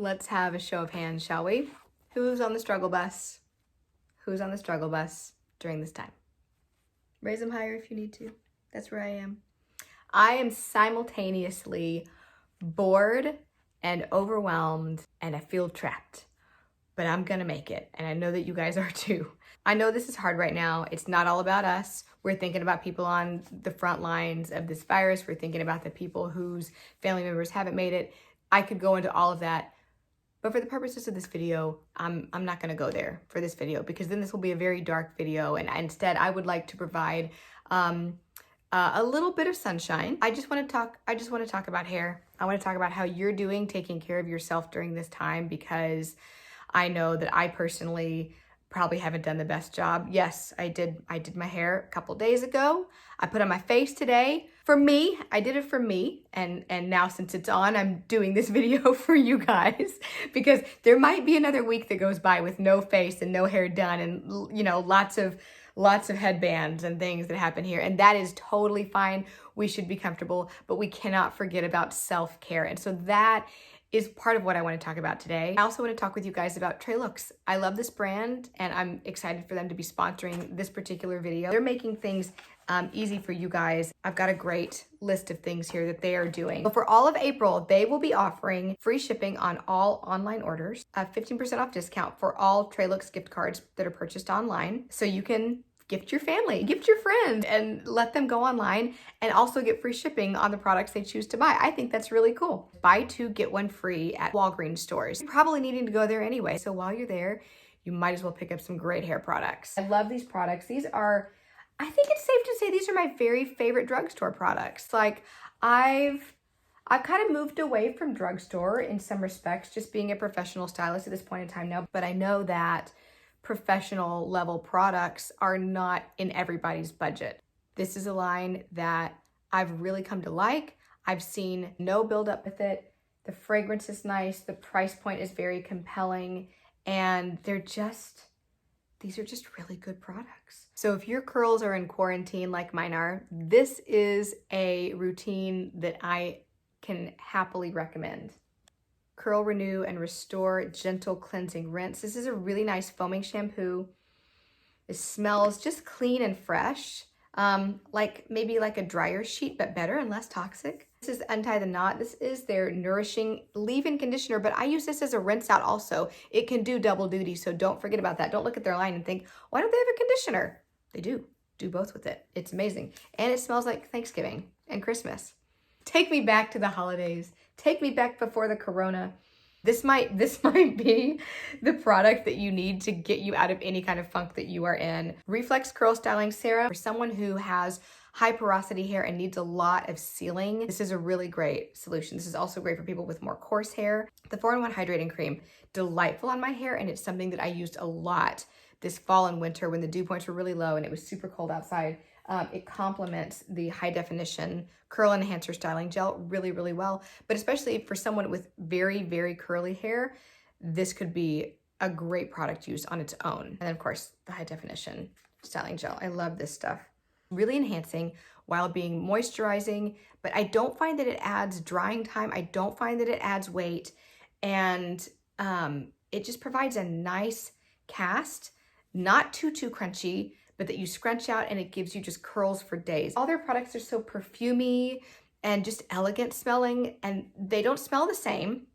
Let's have a show of hands, shall we? Who's on the struggle bus? Who's on the struggle bus during this time? Raise them higher if you need to. That's where I am. I am simultaneously bored and overwhelmed, and I feel trapped, but I'm gonna make it. And I know that you guys are too. I know this is hard right now. It's not all about us. We're thinking about people on the front lines of this virus. We're thinking about the people whose family members haven't made it. I could go into all of that, but for the purposes of this video, I'm not gonna go there for this video, because then this will be a very dark video, and instead I would like to provide a little bit of sunshine. I just want to talk about hair. I want to talk about how you're doing taking care of yourself during this time, because I know that I personally probably haven't done the best job. Yes, I did my hair a couple days ago. I put on my face today. For me, I did it for me. And now since it's on, I'm doing this video for you guys, because there might be another week that goes by with no face and no hair done, and you know, lots of headbands and things that happen here. And that is totally fine. We should be comfortable, but we cannot forget about self-care. And so that is part of what I want to talk about today. I also want to talk with you guys about TréLuxe. I love this brand, and I'm excited for them to be sponsoring this particular video. They're making things easy for you guys. I've got a great list of things here that they are doing. So for all of April, they will be offering free shipping on all online orders, a 15% off discount for all TréLuxe gift cards that are purchased online. So you can gift your family, gift your friend, and let them go online and also get free shipping on the products they choose to buy. I think that's really cool. Buy two, get one free at Walgreens stores. You're probably needing to go there anyway. So while you're there, you might as well pick up some great hair products. I love these products. These are, I think it's safe to say, these are my very favorite drugstore products. Like I've kind of moved away from drugstore in some respects, just being a professional stylist at this point in time now. But I know that professional level products are not in everybody's budget. This is a line that I've really come to like. I've seen no buildup with it. The fragrance is nice. The price point is very compelling. And these are just really good products. So if your curls are in quarantine like mine are, this is a routine that I can happily recommend. Curl, Renew, and Restore Gentle Cleansing Rinse. This is a really nice foaming shampoo. It smells just clean and fresh, like maybe like a dryer sheet, but better and less toxic. This is Untie The Knot. This is their nourishing leave-in conditioner, but I use this as a rinse out also. It can do double duty, so don't forget about that. Don't look at their line and think, why don't they have a conditioner? They do. Do both with it. It's amazing. And it smells like Thanksgiving and Christmas. Take me back to the holidays. Take me back before the corona. This might be the product that you need to get you out of any kind of funk that you are in. Reflex Curl Styling Serum. For someone who has high porosity hair and needs a lot of sealing, this is a really great solution. This is also great for people with more coarse hair. The 4-in-1 Hydrating Cream, delightful on my hair, and it's something that I used a lot this fall and winter when the dew points were really low and it was super cold outside. It complements the Hil Definition Curl Enhancer Styling Gel really, really well. But especially for someone with very, very curly hair, this could be a great product used on its own. And then of course, the Hil Definition Styling Gel. I love this stuff. Really enhancing while being moisturizing, but I don't find that it adds drying time. I don't find that it adds weight. And it just provides a nice cast, not too crunchy, but that you scrunch out and it gives you just curls for days. All their products are so perfumey and just elegant smelling, and they don't smell the same.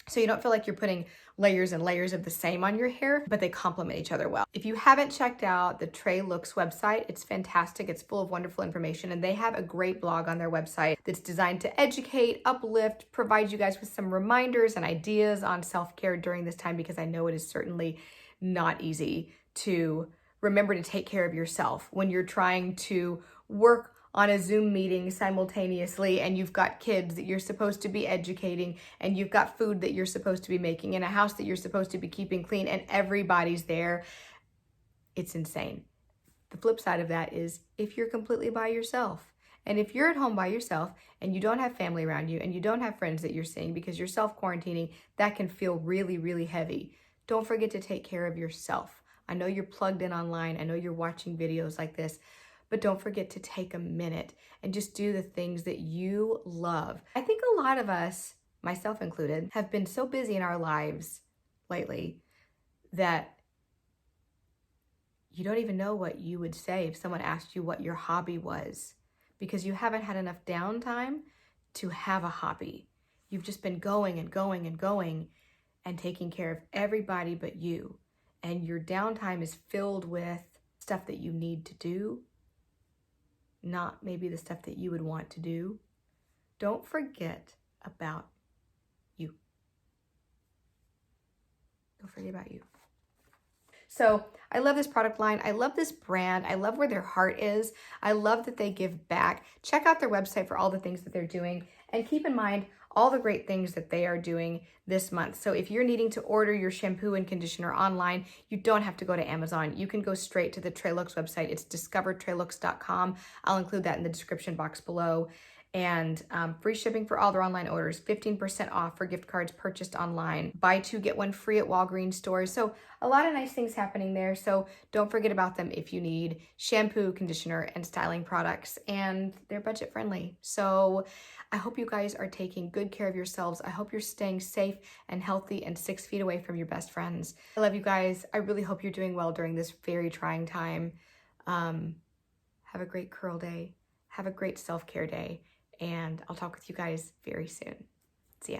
So you don't feel like you're putting layers and layers of the same on your hair, but they complement each other well. If you haven't checked out the TréLuxe website, it's fantastic. It's full of wonderful information, and they have a great blog on their website that's designed to educate, uplift, provide you guys with some reminders and ideas on self-care during this time, because I know it is certainly not easy to remember to take care of yourself when you're trying to work on a Zoom meeting simultaneously, and you've got kids that you're supposed to be educating, and you've got food that you're supposed to be making, and a house that you're supposed to be keeping clean, and everybody's there. It's insane. The flip side of that is if you're completely by yourself, and if you're at home by yourself and you don't have family around you and you don't have friends that you're seeing because you're self-quarantining, that can feel really, really heavy. Don't forget to take care of yourself. I know you're plugged in online. I know you're watching videos like this, but don't forget to take a minute and just do the things that you love. I think a lot of us myself included, have been so busy in our lives lately that you don't even know what you would say if someone asked you what your hobby was, because you haven't had enough downtime to have a hobby. You've just been going and going and going and taking care of everybody but you. And your downtime is filled with stuff that you need to do, not maybe the stuff that you would want to do. Don't forget about you. Don't forget about you. So I love this product line. I love this brand. I love where their heart is. I love that they give back. Check out their website for all the things that they're doing. And keep in mind all the great things that they are doing this month. So if you're needing to order your shampoo and conditioner online, you don't have to go to Amazon. You can go straight to the TréLuxe website. It's discovertreluxe.com. I'll include that in the description box below. And free shipping for all their online orders, 15% off for gift cards purchased online, buy two, get one free at Walgreens stores. So a lot of nice things happening there. So don't forget about them if you need shampoo, conditioner, and styling products, and they're budget friendly. So I hope you guys are taking good care of yourselves. I hope you're staying safe and healthy and 6 feet away from your best friends. I love you guys. I really hope you're doing well during this very trying time. Have a great curl day. Have a great self-care day. And I'll talk with you guys very soon. See ya.